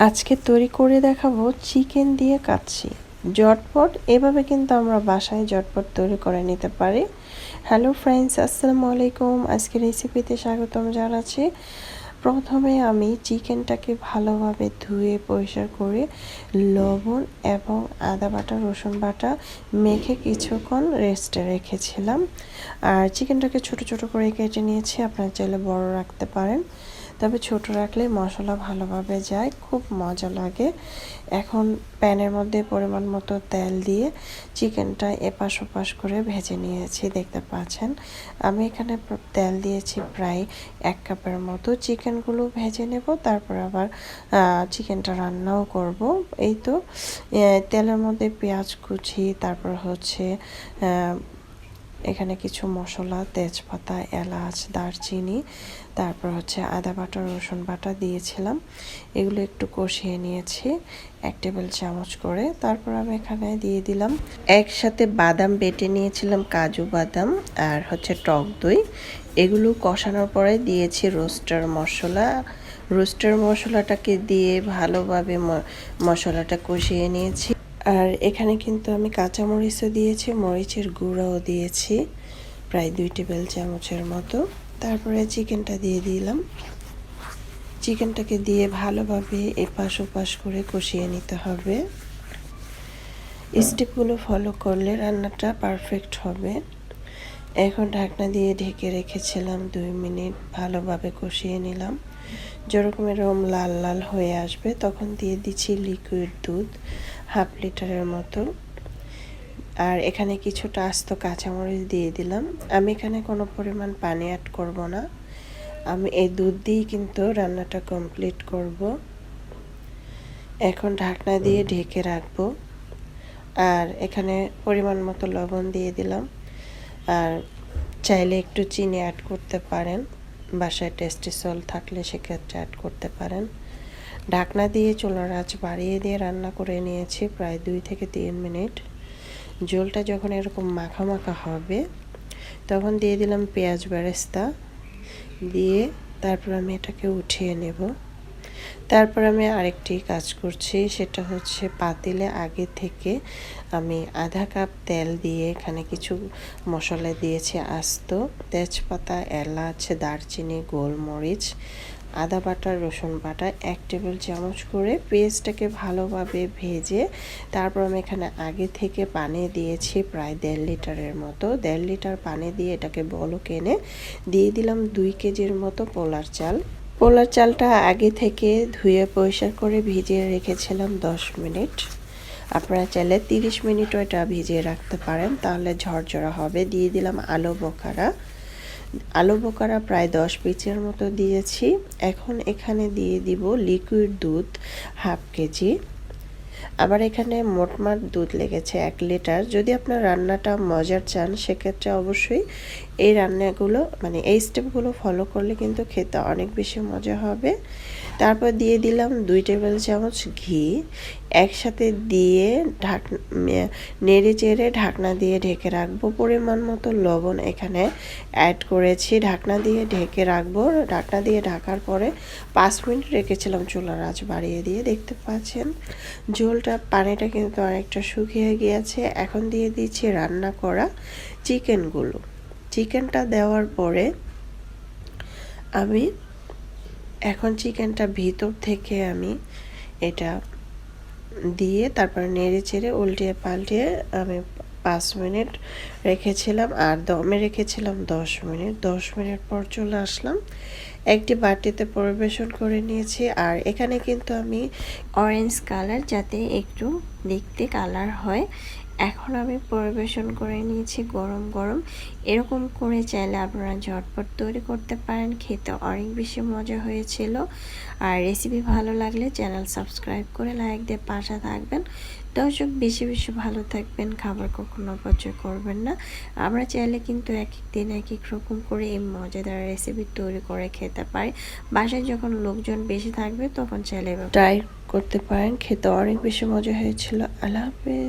আজকে তৈরি করে দেখাবো চিকেন দিয়ে কাচ্চি। ঝটপট এভাবে কিন্তু আমরা বাসায় ঝটপট তৈরি করে নিতে পারি। হ্যালো ফ্রেন্ডস, আসসালামু আলাইকুম। আজকের রেসিপিতে স্বাগতম জানাচ্ছি। প্রথমে আমি চিকেনটাকে ভালোভাবে ধুয়ে পরিষ্কার করে লবণ এবং আদা বাটা রসুন বাটা মেখে কিছুক্ষণ রেস্টে রেখেছিলাম। আর চিকেনটাকে ছোট ছোট করে কেটে নিয়েছি, আপনারা চাইলে বড় রাখতে পারেন, তবে ছোট রাখলে মশলা ভালোভাবে যায়, খুব মজা লাগে। এখন প্যানের মধ্যে পরিমাণ মতো তেল দিয়ে চিকেনটা এপাশ ওপাশ করে ভেজে নিয়েছি, দেখতে পাচ্ছেন। আমি এখানে তেল দিয়েছি প্রায় 1 কাপের মতো। চিকেনগুলো ভেজে নেব, তারপর আবার চিকেনটা রান্নাও করব। এই তো তেলের মধ্যে পেঁয়াজ কুচি, তারপর হচ্ছে এখানে কিছু মশলা, তেজপাতা, এলাচ, দারচিনি, তারপর হচ্ছে আদা বাটা রসুন বাটা দিয়েছিলাম। এগুলো একটু কষিয়ে নিয়েছি 1 টেবিল চামচ করে। তারপর আমি এখানে দিয়ে দিলাম একসাথে বাদাম বেটে নিয়েছিলাম, কাজু বাদাম আর হচ্ছে টক দই। এগুলো কষানোর পরে দিয়েছি রোস্টার মশলা। রোস্টার মশলাটাকে দিয়ে ভালোভাবে মশলাটা কষিয়ে নিয়েছি। আর এখানে কিন্তু আমি কাঁচামরিচও দিয়েছি, মরিচের গুঁড়াও দিয়েছি প্রায় 2 টেবিল চামচের মতো। তারপরে চিকেনটা দিয়ে দিলাম। চিকেনটাকে দিয়ে ভালোভাবে এপাশ ওপাশ করে কষিয়ে নিতে হবে। স্টেপগুলো ফলো করলে রান্নাটা পারফেক্ট হবে। এখন ঢাকনা দিয়ে ঢেকে রেখেছিলাম 2 মিনিট, ভালোভাবে কষিয়ে নিলাম। যেরকম এরকম লাল লাল হয়ে আসবে তখন দিয়ে দিচ্ছি লিকুইড দুধ 1/2 লিটারের মতো। আর এখানে কিছুটা আস্ত কাঁচামরিচ দিয়ে দিলাম। আমি এখানে কোনো পরিমাণ পানি অ্যাড করব না, আমি এই দুধ দিয়েই কিন্তু রান্নাটা কমপ্লিট করব। এখন ঢাকনা দিয়ে ঢেকে রাখবো। আর এখানে পরিমাণ মতো লবণ দিয়ে দিলাম। আর চাইলে একটু চিনি অ্যাড করতে পারেন, বাসায় টেস্টি সল্ট থাকলে সেক্ষেত্রে অ্যাড করতে পারেন। ঢাকনা দিয়ে চুলার আঁচ বাড়িয়ে দিয়ে রান্না করে নিয়েছি প্রায় 2 থেকে 3 মিনিট। ঝোলটা যখন এরকম মাখা মাখা হবে তখন দিয়ে দিলাম পেঁয়াজ বেরেস্তা দিয়ে, তারপর আমি এটাকে উঠিয়ে নেব। তারপর আমি আরেকটি কাজ করছি, সেটা হচ্ছে পাতিলে আগে থেকে আমি আধা কাপ তেল দিয়ে এখানে কিছু মশলা দিয়েছি আস্ত, তেজপাতা, এলাচ, দারচিনি, গোলমরিচ, আদা বাটা রসুন বাটা 1 টেবিল চামচ করে। পেঁয়াজটাকে ভালোভাবে ভেজে তারপর আমি এখানে আগে থেকে পানি দিয়েছি প্রায় 1.5 লিটারের মতো। 1.5 লিটার পানি দিয়ে এটাকে বলক এনে দিয়ে দিলাম 2 কেজির মতো পোলার চাল। পোলার চালটা আগে থেকে ধুয়ে পরিষ্কার করে ভিজিয়ে রেখেছিলাম 10 মিনিট। আপনারা চাইলে 30 মিনিটও এটা ভিজিয়ে রাখতে পারেন, তাহলে ঝরঝরা হবে। দিয়ে দিলাম আলু বোখারা। আলু বোখারা প্রায় 10 পিসের মতো দিয়েছি। এখন এখানে দিয়ে দিব লিকুইড দুধ 1/2 কেজি। আবার এখানে মোটমাট দুধ লেগেছে 1 লিটার। যদি আপনার রান্নাটা মজার চান সেক্ষেত্রে অবশ্যই এই রান্নাগুলো এই স্টেপগুলো ফলো করলে কিন্তু খেতে অনেক বেশি মজা হবে। তারপর দিয়ে দিলাম 2 টেবিল চামচ ঘি। একসাথে দিয়ে নেড়ে চেড়ে ঢাকনা দিয়ে ঢেকে রাখবো। পরিমাণ মতো লবণ এখানে অ্যাড করেছি, ঢাকনা দিয়ে ঢেকে রাখবো। ঢাকনা দিয়ে ঢাকার পরে 5 মিনিট রেখেছিলাম চুলার আঁচ বাড়িয়ে দিয়ে। দেখতে পাচ্ছেন ঝোলটা, পানিটা কিন্তু অনেকটা শুকিয়ে গিয়েছে। এখন দিয়ে দিচ্ছি রান্না করা চিকেনগুলো। চিকেনটা দেওয়ার পরে আমি এখন চিকেনটা ভিতর থেকে আমি এটা দিয়ে তারপর নেড়ে চেড়ে উল্টিয়ে পাল্টিয়ে আমি 5 মিনিট রেখেছিলাম আর দমে রেখেছিলাম 10 মিনিট। 10 মিনিট পর চলে আসলাম, একটি বাটিতে পরিবেশন করে নিয়েছি। আর এখানে কিন্তু আমি অরেঞ্জ কালার, যাতে একটু দেখতে কালার হয়। এখন আমি পরিবেশন করে নিয়েছি গরম গরম। এরকম করে চাইলে আপনারা ঝটপট তৈরি করতে পারেন, খেতে অনেক বেশি মজা হয়েছিল। আর রেসিপি ভালো লাগলে চ্যানেল সাবস্ক্রাইব করে লাইক দিয়ে পাশে থাকবেন। দর্শক, বেশি বেশি ভালো থাকবেন, খাবার কখনো অপচয় করবেন না। আমরা চাইলে কিন্তু এক এক দিন এক এক রকম করে এই মজাদার রেসিপি তৈরি করে খেতে পারি। বাসায় যখন লোকজন বেশি থাকবে তখন চাইলে ট্রাই করতে পারেন, খেতে অনেক বেশি মজা হয়েছিল। আল্লাহ হাফেজ।